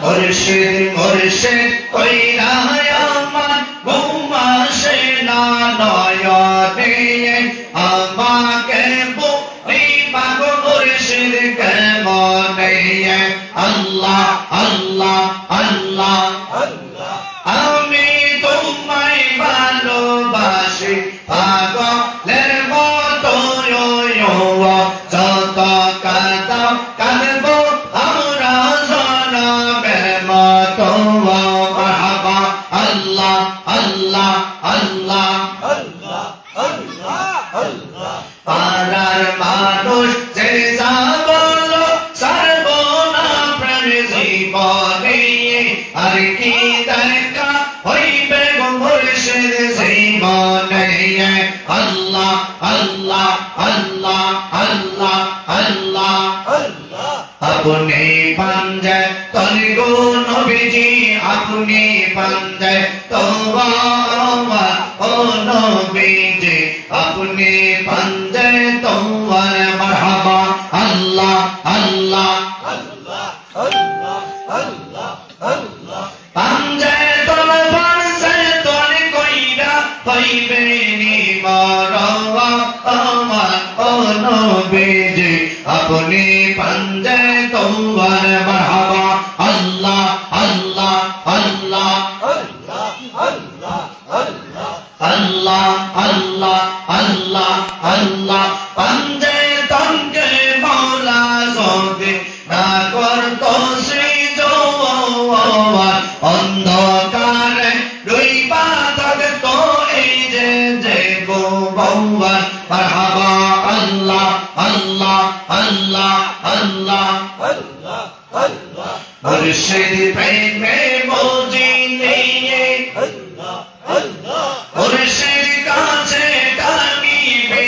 মুর্শিদ মুর্শিদ কইরা আমার ঘুমাসে না নয়নে আমাকে বুঝিবা গো মুর্শিদ কেমনে আল্লাহ আল্লাহ আল্লাহ আমি তোমায় ভালোবাসি পাগলের মতো যত কাঁদাও কাঁদবো আমরা জনমের মতো মারহাবা আল্লাহ আল্লাহ আল্লাহ পাড়ার মানুষ যে যা বলো সারবো না প্রেম জীবনে আর কি দেখা হইবে গো মুর্শিদ জীবনে আল্লাহ আল্লাহ আল্লাহ আল্লাহ আল্লাহ আপনি পাঞ্জে তনি গো নবীজি আপনি পাঞ্জে তোমার ও নবীজি আপনি পাঞ্জে তোমার মারহাবা আল্লাহ আল্লাহ পাঞ্জে তনি কইরা পাইবে নি মারওয়া আমার ও নবীজি আপনি পাঞ্জে তোমার মারহাবা আল্লাহ আল্লাহ আল্লাহ আল্লাহ আল্লাহ আল্লাহ আল্লাহ পাঞ্জে তনকে মাওলা যদি না করতো সৃজন অন্ধকারে রইবা থাকতো এই যে গো বৌয়া মারহাবা আল্লাহ আল্লাহ আল্লাহ আল্লাহ মুর্শিদ প্রেমে মজিলে মুর্শিদ কাছে টানিবে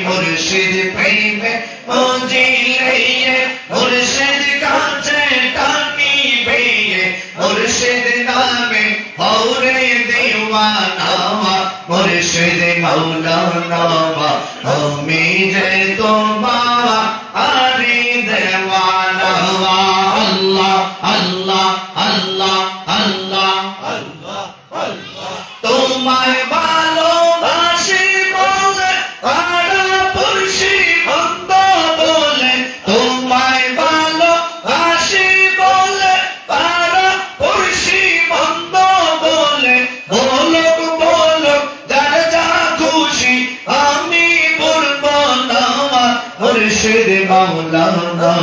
মুর্শিদ প্রেমে মজিলে মুর্শিদ কাছে টানিবে মুর্শিদ নামে হৌরে দিওয়ানা মুর্শিদ মৌলানা আমি যে তোমার আরে দেওয়ানা আল্লাহ আল্লাহ আল্লাহ আল্লাহ তোমায় ভালোবাসি বলে পাড়া পুরুষি বন্ধ বলে তোমায় ভালোবাসি বলে পাড়া পুরুষি বন্ধ বলে বলুক বলুক যার যা খুশি আমি বলবো না মুর্শিদ মাওলানা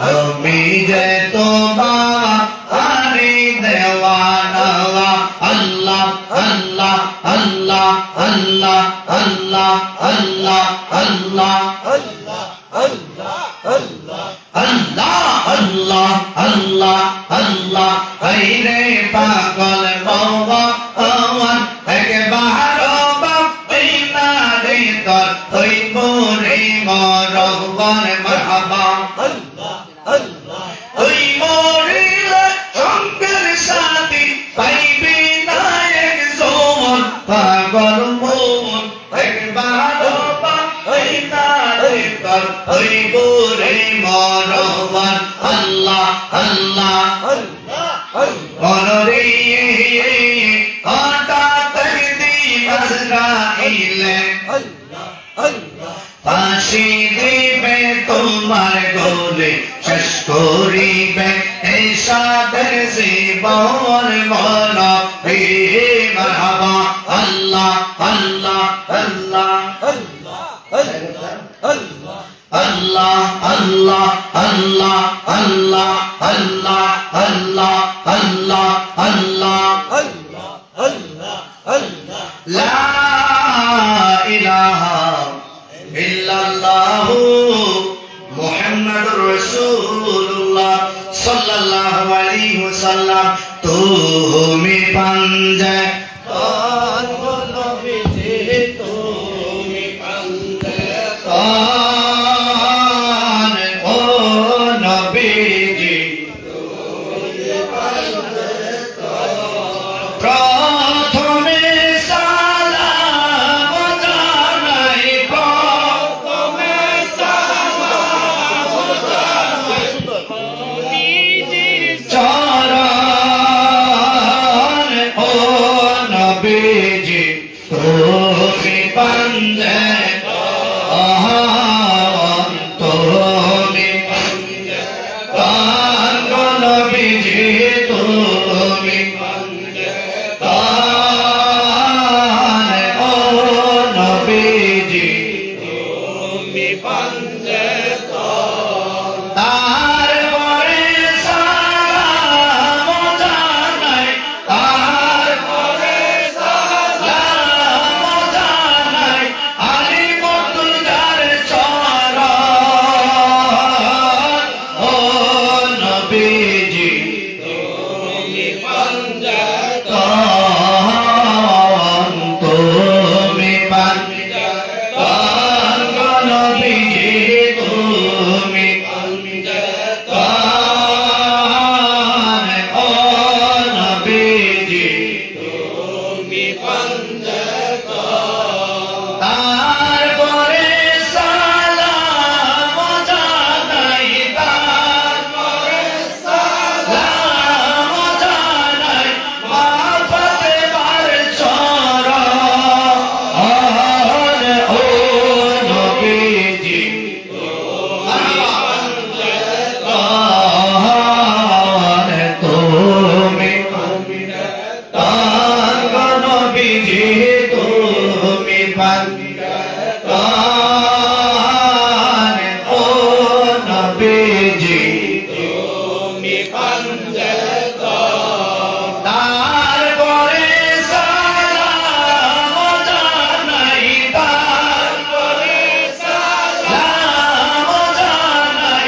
আমি যে তোমার আরে দেওয়ানা আল্লাহ আল্লাহ আল্লাহ আল্লাহ আল্লাহ আল্লাহ আল্লাহ আল্লাহ আল্লাহ আল্লাহ আল্লাহ আইরে পাগল বাবা আমার একবার বাপিনা রে তোর হইব রে মরবার মারহাবা ওই মরিলে সঙ্গের সাথী পাইবি না একজন পাগল মন একবার বাপিনা রে তোর হইব রে মরবার আল্লাহ আল্লাহ মনরে হঠাৎ দিবস রাইলে ফাঁসি দিবে তোমার গলে শেষ করিবে এই সাদের জীবন মনা হে মারহাবা আল্লাহ আল্লাহ আল্লাহ আল্লাহ আল্লাহ আল্লাহ আল্লাহ আল্লাহ আল্লাহ আল্লাহ আল্লাহ লা ইলাহা ইল্লাল্লাহু মুহাম্মাদুর রাসূলুল্লাহ সাল্লাল্লাহু আলাইহি ওয়াসাল্লাম তুমি পাঞ্জে নবীজি তুমি পাঞ্জে ও নবীজি তুমি পাঞ্জে প্রথমে সালাম জানাই প্রথমে সালাম জানাই তান গো নবীজি তুমি তান ও নবীজি তুমি পাঞ্জে তারপরে সালাম জানাই তারপরে সালাম জানাই আলী মুর্তজার চরণ ও নবীজি তুমি পাঞ্জাতন তুমি পাঞ্জাতন গো নবীজি তুমি পাঞ্জাতন ও নবীজি তুমি পাঞ্জাতন তারপরে সালাম জানাই তারপরে সালাম জানাই মা ফাতেমার চরণ ও নবীজি তুমি তান গো নবীজি তুমি পাঞ্জাতন ও নবীজি তুমি পাঞ্জাতন তারপরে সালাম জানাই তারপরে সালাম জানাই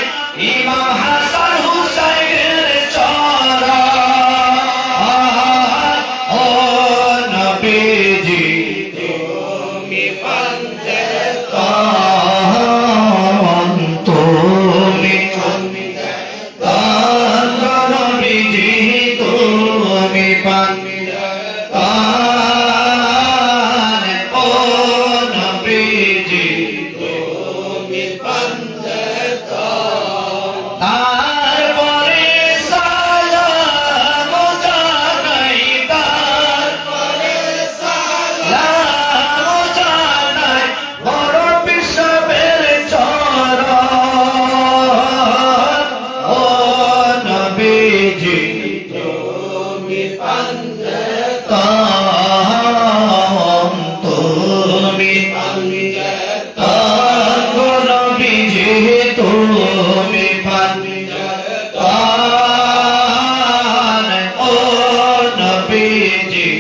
ইমাম হাসান হুসাইনের চরণ ও নবীজি তুমি পাঞ্জাতন তুমি পাঞ্জাতন গো নবীজি তুমি পাঞ্জাতন ও নবীজি তুমি পাঞ্জাতন তারপরে সালাম জানাই তারপরে সালাম জানাই বড় বিশ্ববের চরণ ও নবীজি তুমি পাঞ্জাতন তুমি পাঞ্জাতন গো নবীজি তুমি পাঞ্জাতন ও নবীজি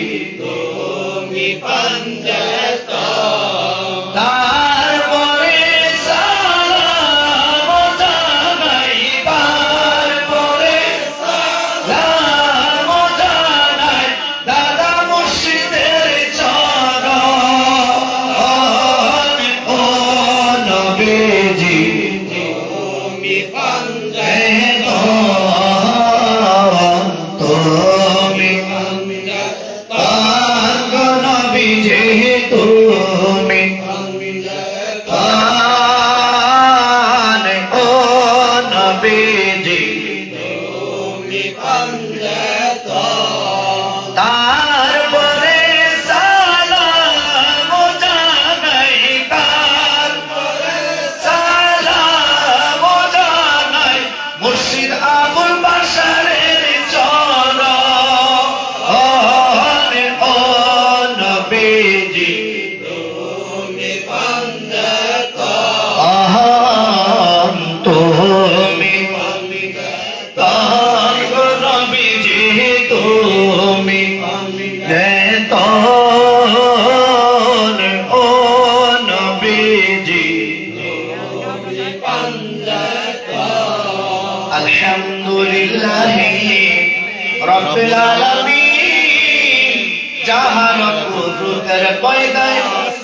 তুমি পাঞ্জাতন তারপরে সালাম জানাই তারপরে সালাম জানাই দাদা মুর্শিদের চরণ ও নবীজি তুমি পাঞ্জাতন তুমি পাঞ্জাতন গো নবীজি তুমি পাঞ্জাতন ও নবীজি তুমি পাঞ্জাতন তারপরে সালাম জানাই তারপরে সালাম জানাই মুর্শিদ আবুল বাশারের চরণ ও নবীজি তুমি পাঞ্জাতন তুমি পাঞ্জাতন গো নবীজি তুমি পাঞ্জাতন ও নবীজি তুমি পাঞ্জাতন আলহামদুলিল্লাহ রাব্বিল আলামিন জাহান কুদরতের পয়দায়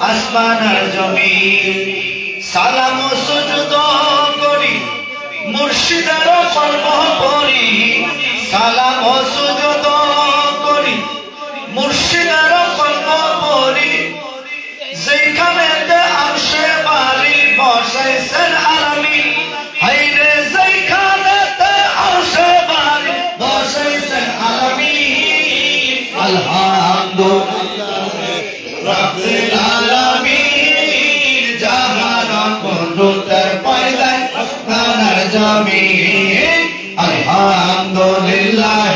আসমান আর জমিন সালাম ও সুজুদ করি মুর্শিদের কলম পড়ি সালাম ও সুজুদ করি মুর্শিদের কলম পড়ি যেখানেতে আরশে বারি বসাইছেন আলামিন হায়রে যেখানেতে আরশে বারি বসাইছেন আলামিন আলহামদুলিল্লাহ রাব্বিল আলামিন জাহান কুদরতের পয়দায় আসমান আর জমিন আলহামদুলিল্লাহ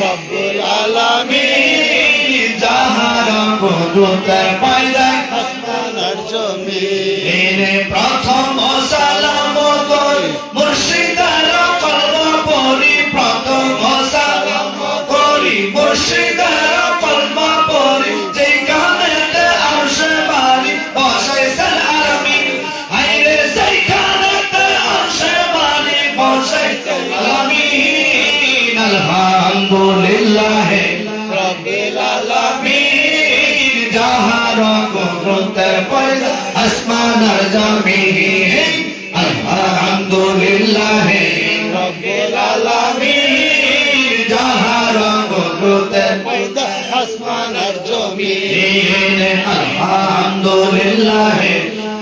রব্বুল আলামিন যাহার কুদরতে পয়দা আসমান আর জমিন এনে প্রথম সালাম করি মুর্শিদার কলব পরি প্রথম সালাম করি মুর্শিদার কলব পরি যে কানেতে আরশে বারি বসাইছেন আলামিন আইরে সেই কানেতে আরশে বারি বসাইছেন আলামিন আলহামদুলিল্লাহ রব্বুল আলামিন যাহার কুদরতে পয়দা আসমান আর জমিন আলহামদুলিল্লাহ রব্বুল আলামিন যাহার কুদরতে পয়দা আসমান আর জমিন আলহামদুলিল্লাহ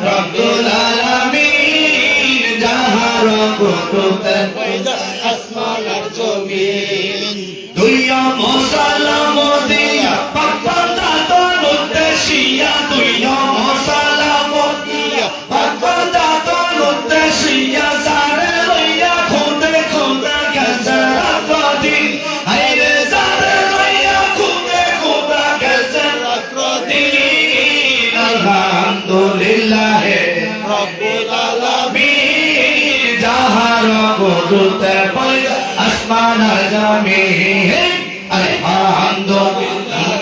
রব্বুল আলামিন যাহার কুদরতে পয়দা আসমান আর জমিন দুইয়া মুসালাম দিয়া পাকপাতা তোর উদ্দেশিয়া দুইয়া মুসালাম দিয়া পাকপাতা তোর উদ্দেশিয়া সারে লইয়া খুদে খুদে গেছে রাত্রি হাইরে সারে লইয়া খুদে খুদে গেছে রাত্রি আলহামদুলিল্লাহ রব্বুল আলামিন যাহার কুদরতে পয়দা আসমান আর জমিন আলহামদুলিল্লাহ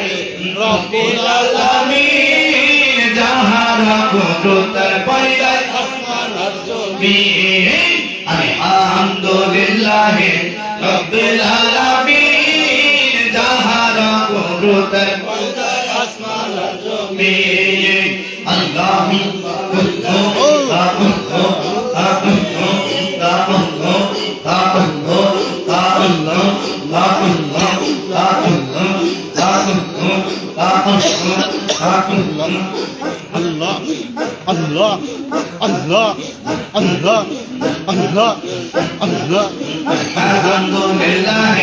রব্বুল আলামিন যাহার কুদরতে পয়দা আসমান আর জমিন আলহামদুলিল্লাহ রব্বিল আলামিন যাহার কুদরতে পয়দা আসমান আর জমিন আল্লাহু আল্লাহ আল্লাহ আল্লাহ আল্লাহ আল্লাহ আল্লাহ আলহামদুলিল্লাহ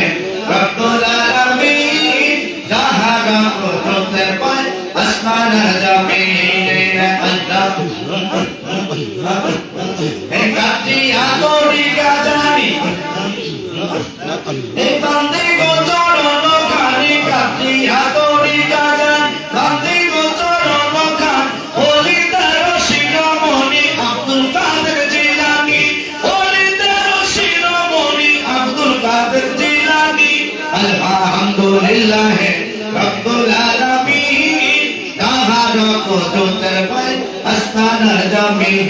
রব্বুল আলামিন যাহার কুদরতে পয়দা আসমান আর জমিন আল্লাহ হে কাটিয়া তোরি গাজানি হে বান্দে গোচরণ খানি কাটিয়া তোরি গাজানি বান্দে গোচরণ খান ওলি তার শিরোমণি আব্দুল কাদের জিলানী ওলি তার শিরোমণি আব্দুল কাদের জিলানী আলহামদুলিল্লাহ রব্বুল আলামিন যাহার কুদরতে পয়দা আসমান আর জমিন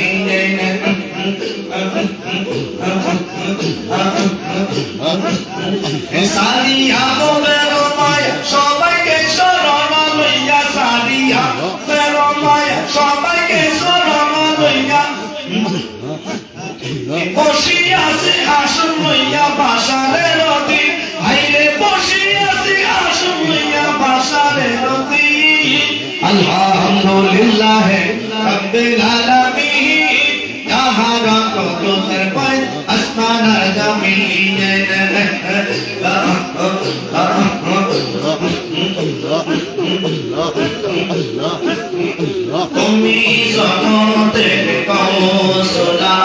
সারিয়া গোবেরো মায়া সবাইকে শরণ লইয়া সারিয়া গোবেরো মায়া সবাইকে শরণ লইয়া বসিয়াছে আসন লইয়া বাসারে রতি হাইরে বসিয়াছে আসন লইয়া বাসারে রতি আলহামদুলিল্লাহ রব্বিল আলামিন যাহার কুদরতে পয়দা আসমান আর জমিন তুমি জগতের কৌশলা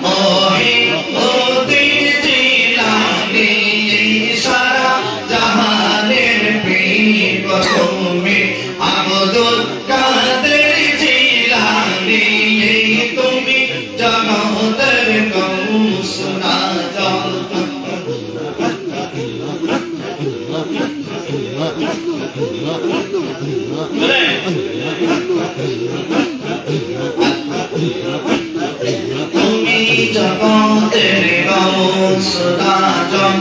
মোহে মোদির জিলানি সারা জাহানের প্রিয় তুমি আব্দুল কাদের জিলানি তুমি জগতের কৌশলা তুমি জগতের গৌসুদাজন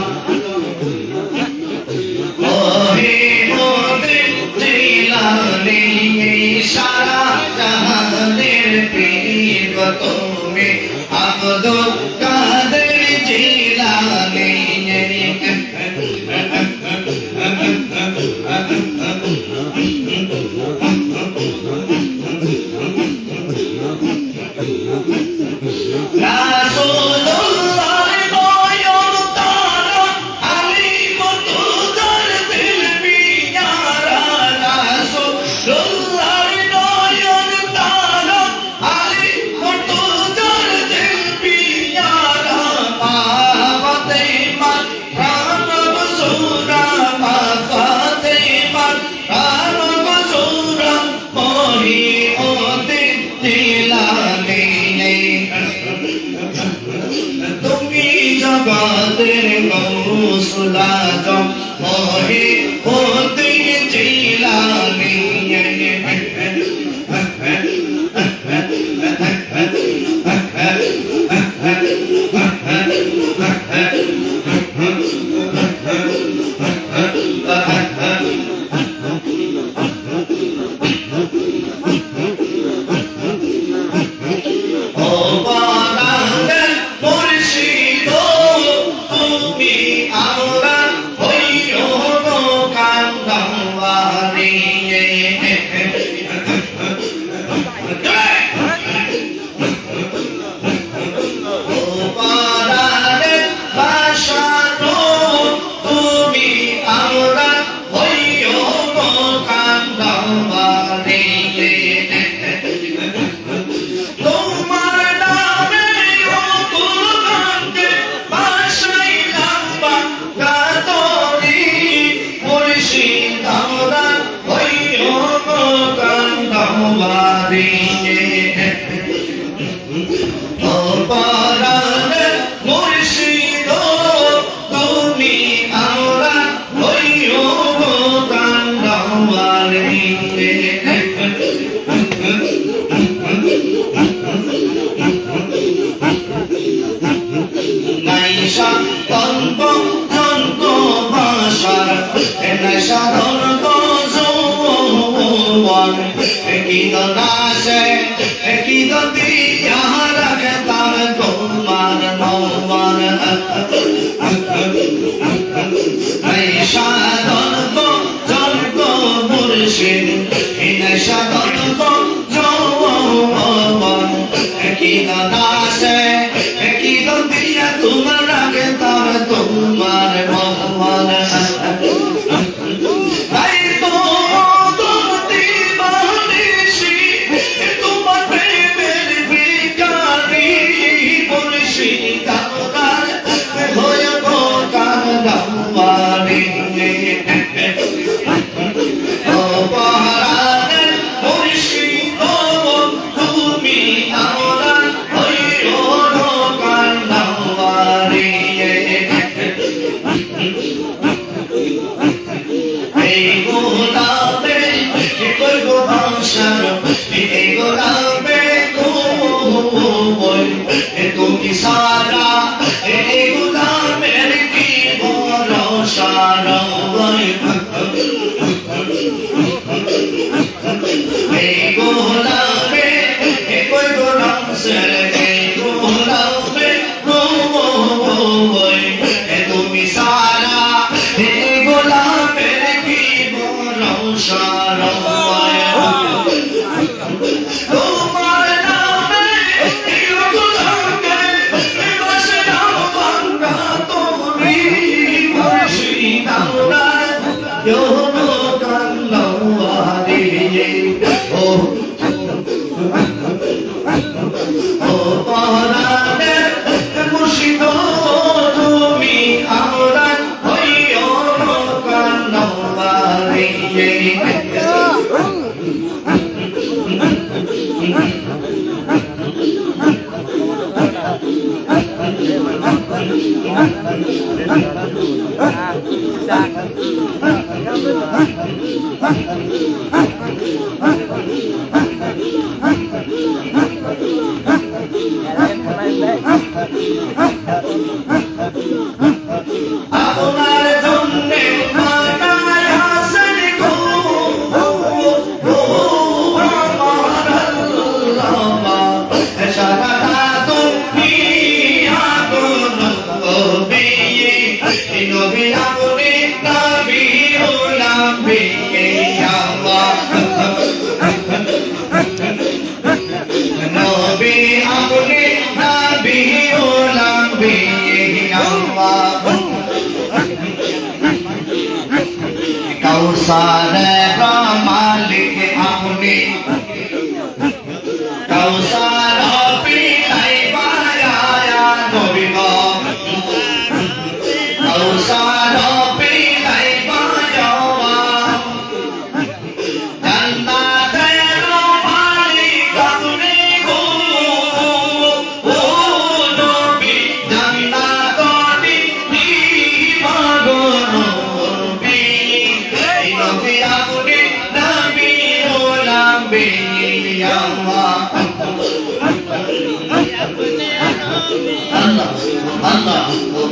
গৌসুল আজম মহিউদ্দিন জিলানী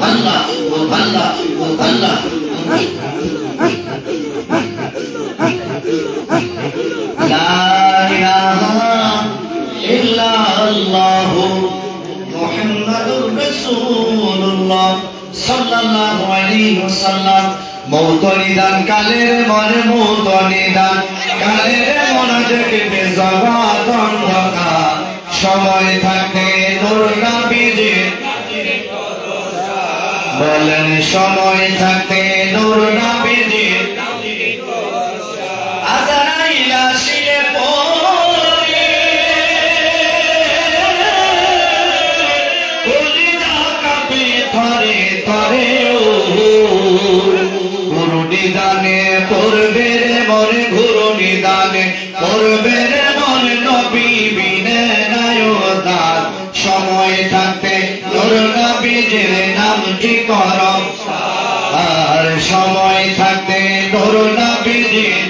আল্লাহ আল্লাহ আল্লাহ লা ইলাহা ইল্লাল্লাহ মুহাম্মাদুর রাসূলুল্লাহ সাল্লাল্লাহু আলাইহি ওয়াসাল্লাম। মৌত নিদান কালের মনে মৌত নিদান কালের মনে দেখবে জগৎ অন্ধকার। সময় থাকে নূর নবীজির বলেন, সময় থাকে নূর নবীজির আজরাইল আসিলে পড়ে কলিজা কাঁপে থরে থরে গুরু নিদানে পড়বে রে মনে গুরু নিদানে পড়বে রে মনে নবী বিনে নায়দার। সময় থাকতে নূর নবীজির নামটি করম আর সময় থাকতে নূর নবীজির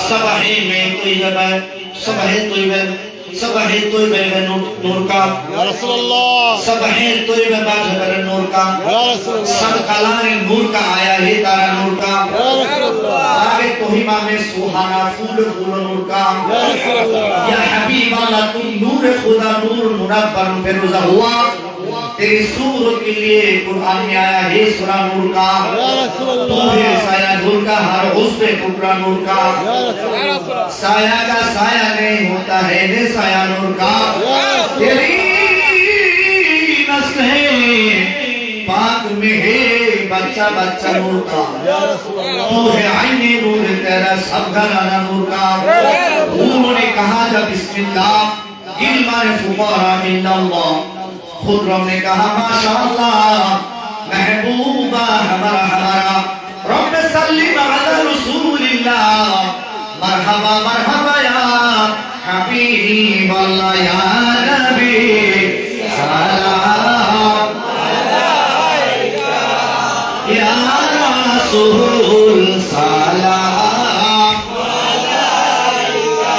সবাই में तैयबा सबाहे तैयबा सबाहे तैयबा नूर का या रसूल अल्लाह सबाहे तैयबा बाजर नूर का या रसूल अल्लाह सब कलाने नूर का आया है तारा नूर का या रसूल अल्लाह आगे कोहिमा में सुहाना फूल फूल नूर का या रसूल अल्लाह या हबीब अल्लाह तुम नूर खुदा नूर मुनव्वर फिरोजा हुआ तेरी सूरत के लिए कुरान में आया है सूरा नूर का या रसूल तू अल्लाह है साया नूर का हर उसमें टुकड़ा नूर का या रसूल अल्लाह साया का साया नहीं होता है ने साया नूर का तेरी नस्ल है पाक में है बच्चा बच्चा नूर का या रसूल अल्लाह तू है आईने नूर तेरा सब घराना नूर का। उन्होंने कहा जब बिस्मिल्लाह इल्माए फुकारा मिनल्लाह खुर्रम ने कहा माशाअल्लाह महबूबा हमारा हमारा रब्ब सल्ली अला रसूलिल्लाह मरहबा मरहबा या हबीब अल्लाह या नबी सलाम अलैका या रसूल सलाम अलैका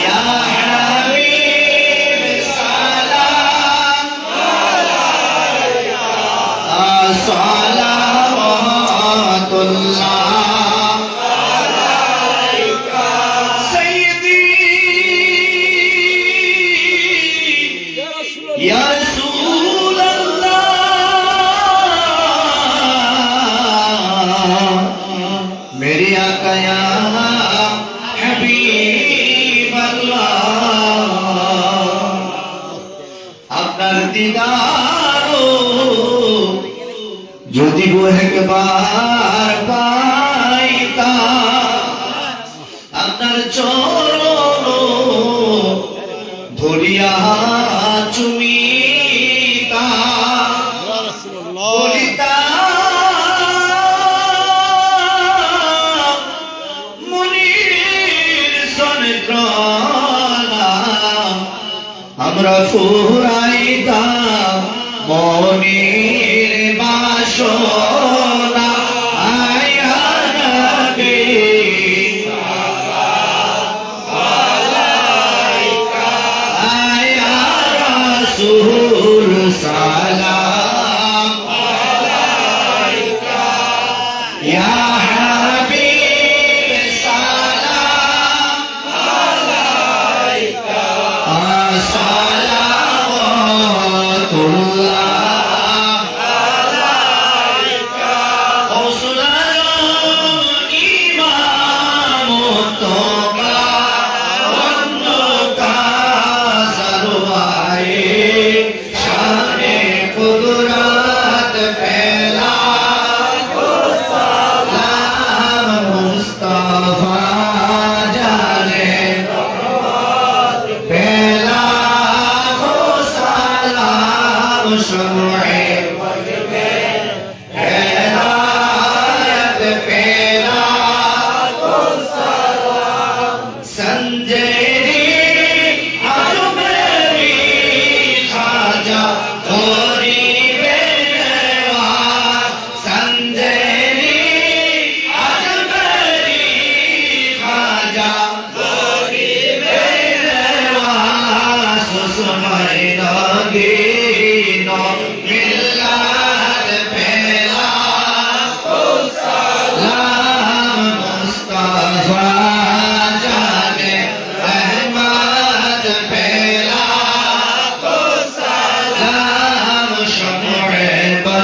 या हबीब सलाम अलैका सलावतुल्लाह या रसूल अल्लाह मेरे आका या हबीब अल्लाह আপনার দিদারো যদি গো একবার পাইতা আপনার চরণ ধরিয়া চুমিতা या रसूल अल्लाह বলিতা মুনির সনক্রনা আমরা ফুরাইতাম মনির বাসনা আয়া নবী आया रसूल सलाम अलैका या हबीब सलाम अलैका सलावतुल्लाह अलैका औसुलाल इमाम तोबा शाने कुदरत फैला सलाम मुस्तफा जाने फैला सलाम शम्ए हैरायत फैला संजय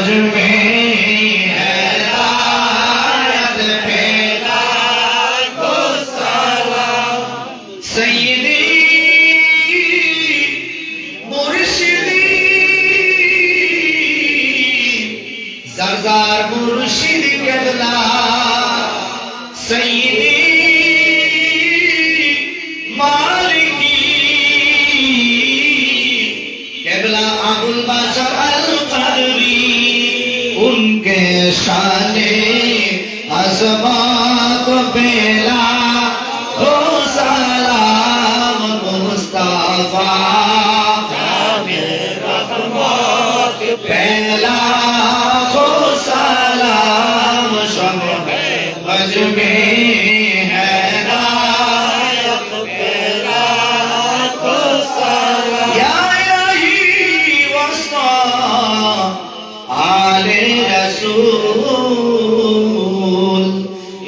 मज में हैदायत फैला दो सलाम सैयदी मुर्शिदी सरदार मुर्शिद किबला सैयदी मालिकी किबला अबुल बशर अल कदरी उनके शाने अज़मत बेला हो सलाम मुस्तफा पहला हो सलाम शब मज में हैदायत पहला हो सलाम या इलाही वस्ता आले रसूल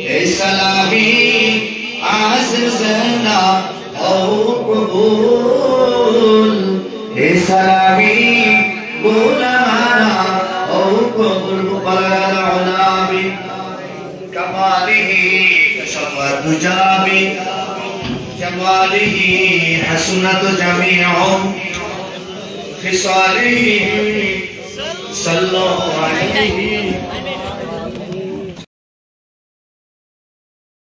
ए सलामी आज़िज़ना औ कबूल ए सलामी مولانا أوقف البلد العنابي كماله كشف الدجابي جماله حسنت جميع خصاله صلوا عليه